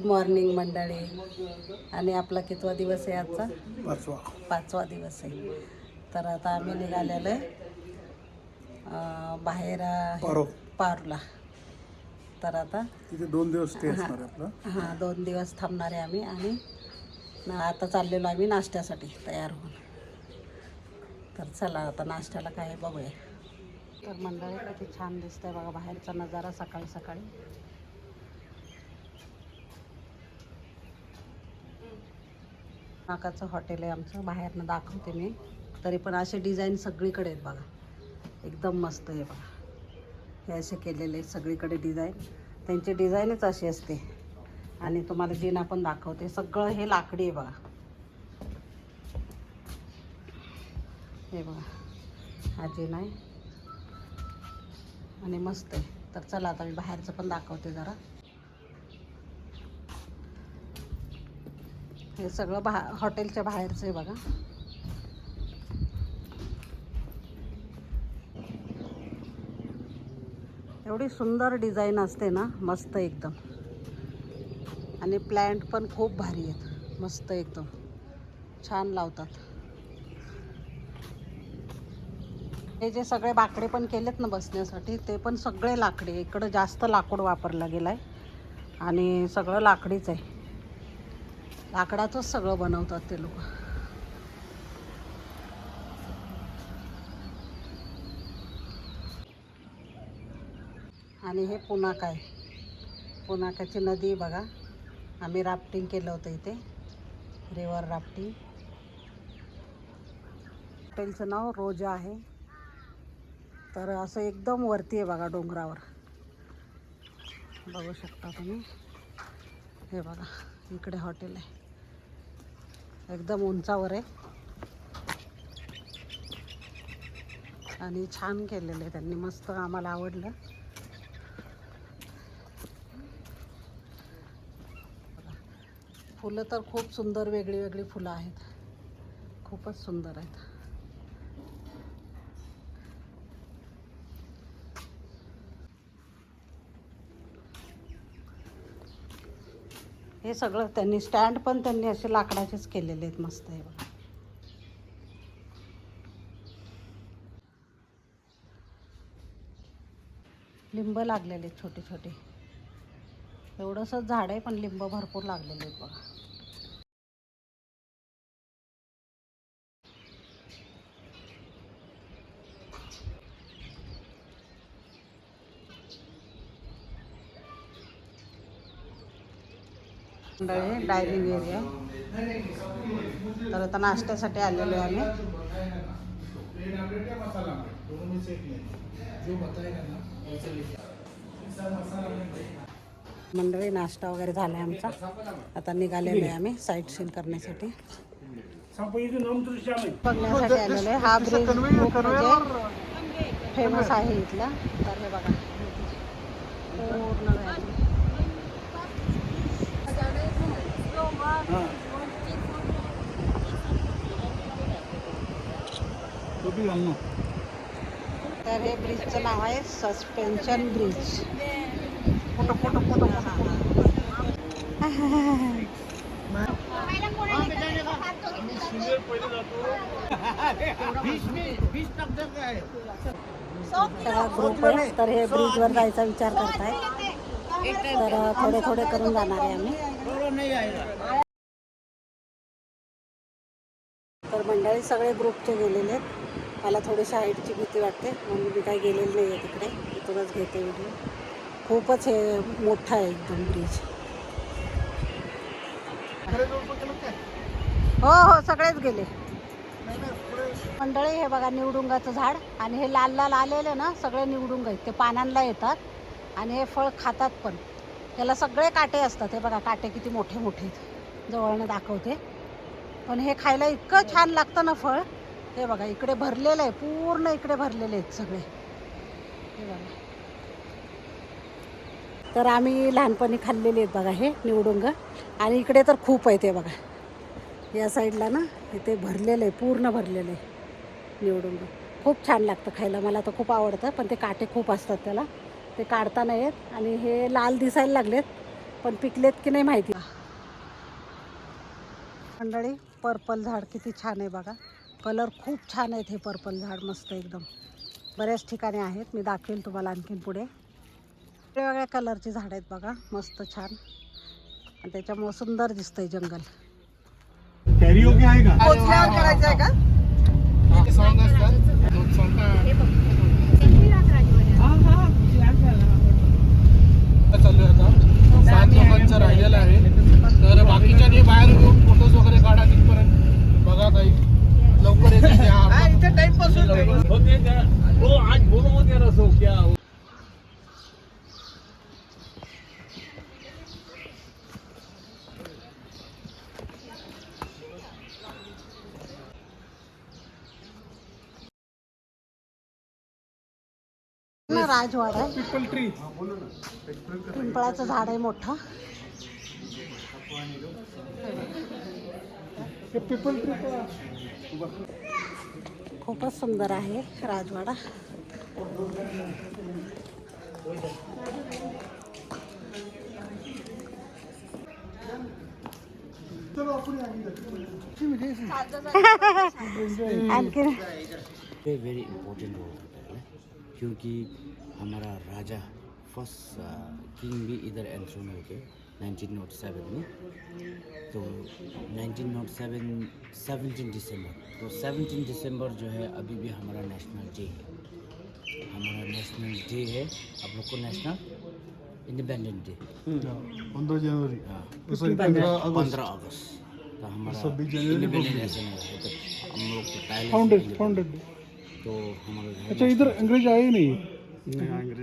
Morning मंडळी. आणि आपला कितवा दिवस आहे आजचा? पाचवा दिवस आहे. तर आता आम्ही निघालेलो आहे बाहेर पारूला. तर आता तिथे 2 दिवस स्टे असणार आपला. हां 2 दिवस थांबणार आहे आम्ही. आणि आता चाललेलो आम्ही नाश्त्यासाठी तयार होऊन. तर चला आता नाश्त्याला काय बघूया. तर मंडळी किती छान दिसतंय बघा बाहेरचा नजारा सकाळी सकाळी. नाकाचं हॉटेल आहे आमचं. बाहेरनं दाखवते मी. तरी पण असे डिझाईन सगळीकडे आहेत बघा. एकदम मस्त आहे बघा. हे असे केलेले सगळीकडे डिझाईन. त्यांची डिझाईनच अशी असते. आणि तुम्हाला जिना पण दाखवते. सगळं हे लाकडी आहे बघा. हे बघा हा जिना आहे आणि मस्त आहे. तर चला आता मी बाहेरचं पण दाखवते जरा. हे सगळं हॉटेलच्या बाहेरचं आहे बघा. एवढी सुंदर डिझाईन असते ना, मस्त एकदम. आणि प्लॅन्ट पण खूप भारी आहेत, मस्त एकदम छान लावतात. हे जे सगळे बाकडे पण केलेत ना बसण्यासाठी, ते पण सगळे लाकडी. इकडं जास्त लाकूड वापरला गेला आहे आणि सगळं लाकडीच आहे. लाकडाचंच सगळं बनवतात ते लोक. आणि हे पुनाका आहे. पुनाकाची नदी बघा. आम्ही राफ्टिंग केलं होतं इथे, रिव्हर राफ्टिंग. हॉटेलचं नाव रोजा आहे. तर असं एकदम वरती आहे बघा डोंगरावर. बघू शकता तुम्ही. हे बघा इकडे हॉटेल आहे, एकदम उंचावर आहे. आणि छान केलेलं आहे त्यांनी, मस्त आम्हाला आवडलं. फुलं तर खूप सुंदर वेगळी वेगळी फुलं आहेत, खूपच सुंदर आहेत. हे सगळं त्यांनी स्टँड पण त्यांनी असे लाकडाचेच केलेले आहेत, मस्त आहे बघा. लिंब लागलेले छोटे छोटे. एवढंसंच झाड आहे पण लिंब भरपूर लागलेले आहेत बघा. Dining area. तर आता नाश्त्यासाठी आलेलो आहे आम्ही. मंडळी नाश्ता वगैरे झाला आहे आमचा. आता निघालेलो आहे आम्ही साईट सीन करण्यासाठी, बघण्यासाठी आलेलो आहे. हा ब्रिज खूप म्हणजे फेमस आहे इथला. तर हे बघा पूर्ण तर हे ब्रिजचं नाव आहे suspension bridge. Photo photo photo सगळा ग्रुप आहे. तर हे ब्रिजवर जायचा विचार करताय. तर थोडे थोडे करून जाणार आहे आम्ही. तर मंडळी सगळे ग्रुपचे गेलेले आहेत. मला थोडीशी हाईटची भीती वाटते म्हणून मी काही गेलेली नाही आहे तिकडे. इथूनच घेते व्हिडिओ. खूपच हे मोठा आहे एकदम ब्रिज. हो हो सगळेच गेले मंडळी. हे बघा निवडुंगाचं झाड. आणि हे लाल लाल आलेले ना सगळे निवडुंग आहेत. ते पानांना येतात आणि हे फळ खातात पण. त्याला सगळे काटे असतात. हे बघा काटे किती मोठे मोठे आहेत. जवळनं दाखवते. पण हे खायला इतकं छान लागतं ना फळ. हे बघा इकडे भरलेलं आहे, पूर्ण इकडे भरलेले आहेत सगळे. हे बघा. तर आम्ही लहानपणी खाल्लेले आहेत बघा हे निवडुंग. आणि इकडे तर खूप आहे ते बघा. या साईडला ना इथे भरलेलं आहे, पूर्ण भरलेलं आहे निवडुंग. खूप छान लागतं खायला. मला तर खूप आवडतं. पण ते काटे खूप असतात त्याला, ते काढता नाही येत. आणि हे लाल दिसायला लागलेत पण पिकलेत की नाही माहिती. मंडळी पर्पल झाड किती छान आहे बघा. कलर खूप छान आहेत हे पर्पल झाड, मस्त एकदम. बऱ्याच ठिकाणी आहेत, मी दाखवेल तुम्हाला आणखीन पुढे. वेगवेगळ्या कलरची झाड आहेत बघा, मस्त छान. आणि त्याच्यामुळे सुंदर दिसतंय जंगल. कॅरीओके आहे का? पोचल्यावर करायचं आहे का? सॉन्ग असतात चालू आहे आता. 7 लोकांचं राहिलेलं आहे, तर बाकीच्यानी बाहेर येऊन फोटोज वगैरे काढा तिथपर्यंत. बघा काही लवकर येते इथे टाइम पासून राजवाडा आहे, पीपल ट्री. पिंपळाचं झाड आहे मोठं. पीपल ट्री खूपच सुंदर आहे राजवाडा. आणखी वेरी इम्पोर्टेंट रोल होता है, क्योंकि हमारा राजा फर्स्ट किंग भी इधर एंथ्रोन हो गए 1907 में. तो 1907 17 दिसंबर, तो 17 दिसंबर जो है अभी भी हमारा नेशनल डे है. हमारा नेशनल डे है, आप लोग को नेशनल इंडिपेंडेंट डे. 15 जनवरी. हाँ, 15 15 अगस्त. तो हमारा 26 जनवरी इंडिपेंडेंट ऐसे नहीं है, तो हम लोग तो पहले फाउंडेड. तो हमारा अच्छा, इधर अंग्रेज आए ही नहीं.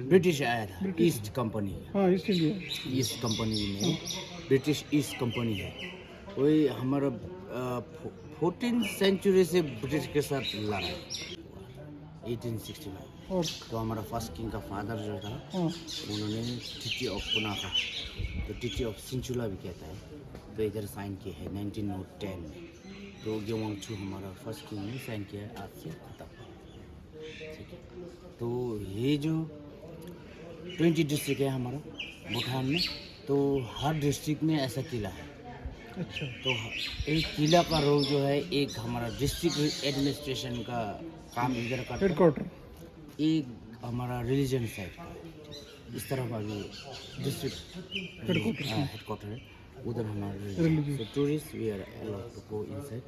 ब्रिटिश आया था, ईस्ट कंपनी. हाँ, ईस्ट इंडिया. ईस्ट कंपनी में ब्रिटिश ईस्ट कंपनी है. वही हमारा 14th सेंचुरी से ब्रिटिश के साथ लड़ा है 1865. और तो हमारा फर्स्ट किंग का फादर जो था, हाँ, उन्होंने ट्रीटी ऑफ पुनाखा, तो ट्रीटी ऑफ सिंचुला भी कहता है, तो इधर साइन किया है 1910 में. तो गेवांगचू हमारा फर्स्ट किंग ने साइन किया है आज से खत्म. ठीक है, तो ये जो 20 डिस्ट्रिक्ट है हमारा भूटान में, तो हर डिस्ट्रिक्ट में ऐसा किला है. अच्छा. तो एक किला का रोल जो है, एक हमारा डिस्ट्रिक्ट एडमिनिस्ट्रेशन का काम इधर का, हेडक्वार्टर. एक हमारा रिलीजन साइड का. इस तरह का भी डिस्ट्रिक्ट हेडक्वार्टर है, उधर हमारा Religion. So tourists we are allowed to go inside.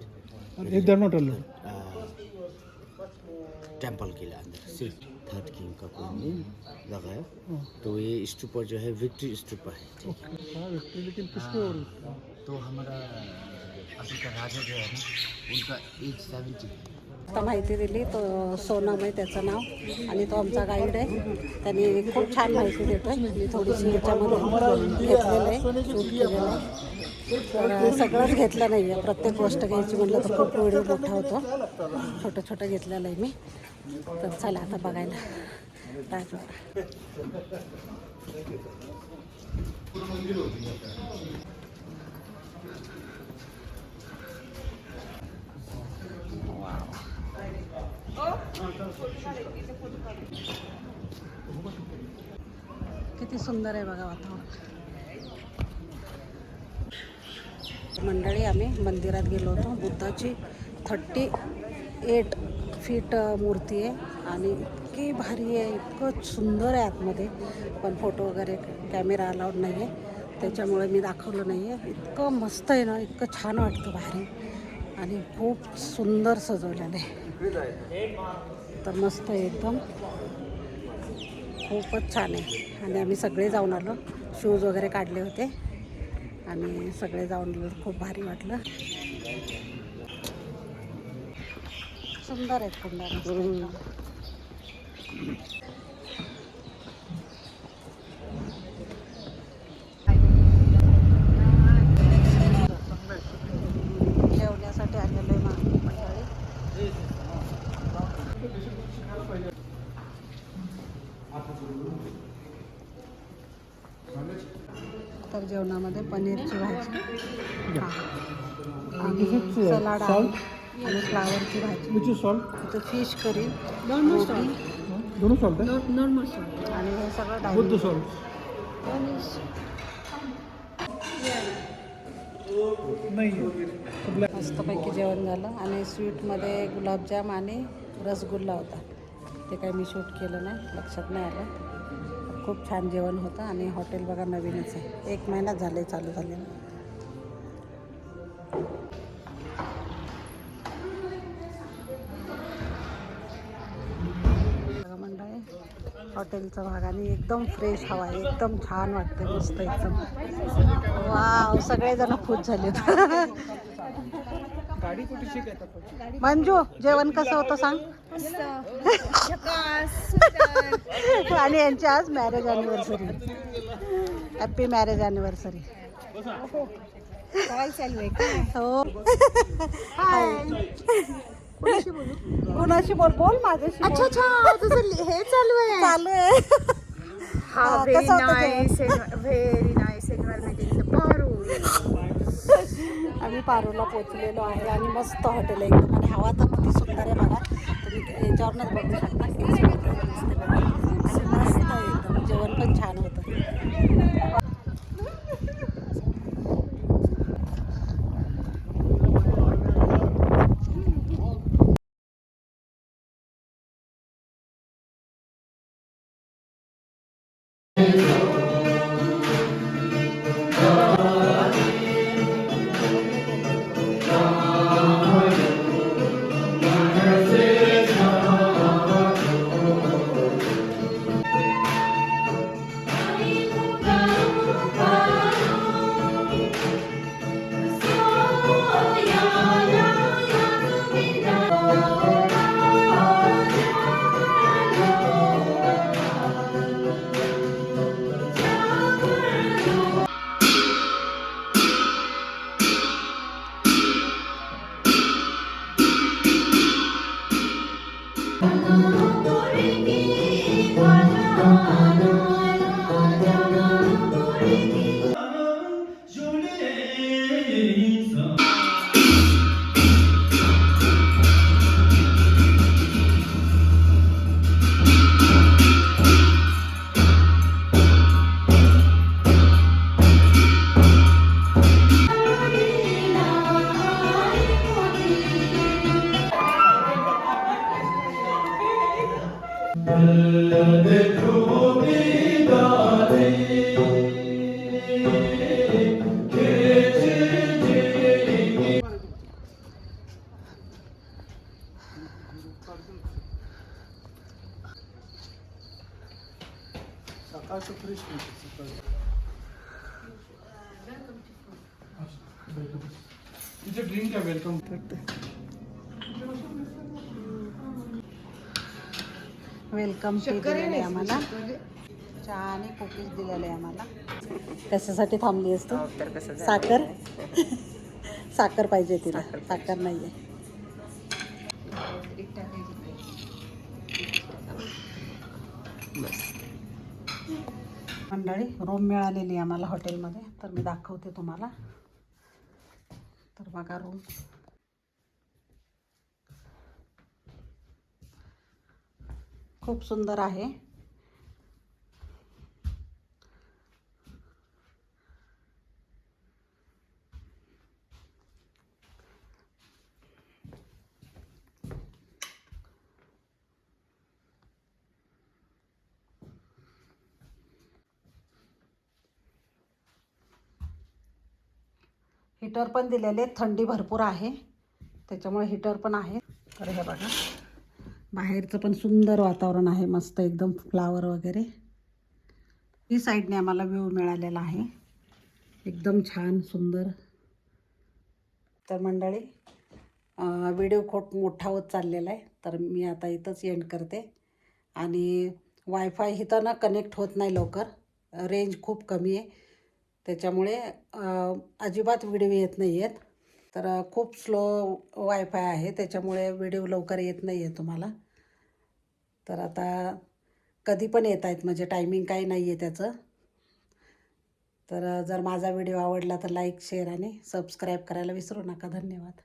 इधर नॉट अलाउड. टेम्पल के अंदर सिर्फ थर्ड किंग का कोई नहीं लगाया. तो ये स्तूपा जो है विक्ट्री स्तूपा है. ठीक है, लेकिन किसके और तो हमारा अभी का राजा जो है ना, उनका एज 70. आता माहिती दिली. तो सोनम आहे त्याचं नाव, आणि तो आमचा गाईड आहे. त्याने खूप छान माहिती देतो. मी थोडीशी याच्यामध्ये घेतलेलं आहे, शूट केलेलं आहे. तर सगळंच घेतलं नाही आहे, प्रत्येक गोष्ट घ्यायची म्हटलं तर खूप व्हिडिओ मोठा होतो. छोटं छोटं घेतलेलं आहे मी. तर चला आता बघायला राजवाडा. किती सुंदर आहे बघा वातावरण. मंडळी आम्ही मंदिरात गेलो होतो. बुद्धाची 38 फीट मूर्ती आहे आणि इतकी भारी आहे, इतकं सुंदर आहे आतमध्ये. पण फोटो वगैरे कॅमेरा अलाउड नाही आहे, त्याच्यामुळे मी दाखवलं नाही आहे. इतकं मस्त आहे ना, इतकं छान वाटतं भारी, आणि खूप सुंदर सजवलेलं आहे. तर मस्त आहे एकदम, खूपच छान आहे. आणि आम्ही सगळे जाऊन आलो, शूज वगैरे काढले होते आणि सगळे जाऊन आलो. खूप भारी वाटलं. सुंदर आहेत कुंडा. जेवण्यासाठी आलेलो आहे मंडळी. तर जेवणामध्ये पनीरची भाजी आणि सलाड आहे आणि फ्लावरची भाजी. Which is salt. इथं फिश करी, दोनों सॉल्ट है. आणि हे सगळं बुद्ध डायनिंग. सॉल्ट. मस्तपैकी जेवण झालं आणि स्वीटमध्ये गुलाबजाम आणि रसगुल्ला होता. ते काही मी शूट केलं नाही, लक्षात नाही आलं. खूप छान जेवण होतं आणि हॉटेल बघा नवीनच आहे, 1 महिना झाले चालू झालेलं. हॉटेलचा भाग आणि एकदम फ्रेश हवा आहे, एकदम छान वाटते, मस्त एकदम. वाव, सगळेजण खुश झाले. मंजू, जेवण कसं होतं सांग. आणि यांची आज marriage anniversary. Happy marriage anniversary. हो. कोणाशी बोल बोल माझ्याशी. अच्छा अच्छा, तुझं हे चालू आहे. चालू आहे. हा, कसं होतं जेवण? Very nice environment in the Paru. आम्ही पारूला पोचलेलो आहे आणि मस्त हॉटेल आहे एकदम आणि हवा तर किती सुंदर आहे बघा. तुम्ही याच्यावरनंच बघू शकता किती सुंदर आहे, मस्त आहे आणि मस्त आहे एकदम. जेवण पण छान होतं. सकाळचं फ्रेश मिळतं. तिथे ड्रिंक आहे, वेलकम. वेलकम टी दिलेलं आहे आम्हाला, चहा आणि कुकीज दिलेले आहे आम्हाला. कशासाठी थांबली असतो? साखर. साखर पाहिजे तिला, साखर नाही आहे. मंडळी, रूम मिळालेली आहे आम्हाला हॉटेलमध्ये, तर मी दाखवते तुम्हाला. तर बघा रूम. खूप सुंदर आहे. हीटर पण दिलेले, थंडी भरपूर आहे त्याच्यामुळे हीटर पण आहे. तर हे बघा, बाहेरचं पण सुंदर वातावरण आहे, मस्त एकदम फ्लावर वगैरे. ही साईडने आम्हाला व्ह्यू मिळालेला आहे, एकदम छान सुंदर. तर मंडळी, व्हिडिओ खूप मोठा होत चाललेला आहे, तर मी आता इथंच एंड करते. आणि वायफाय इथं ना कनेक्ट होत नाही लवकर, रेंज खूप कमी आहे, त्याच्यामुळे अजिबात व्हिडिओ येत नाही आहेत. तर खूप स्लो वायफाय आहे, त्याच्यामुळे व्हिडिओ लवकर येत नाही आहे तुम्हाला. तर आता कधी पण येत आहेत, म्हणजे टायमिंग काही नाही आहे त्याचं. तर जर माझा व्हिडिओ आवडला तर लाईक, शेअर आणि सबस्क्राईब करायला विसरू नका. धन्यवाद.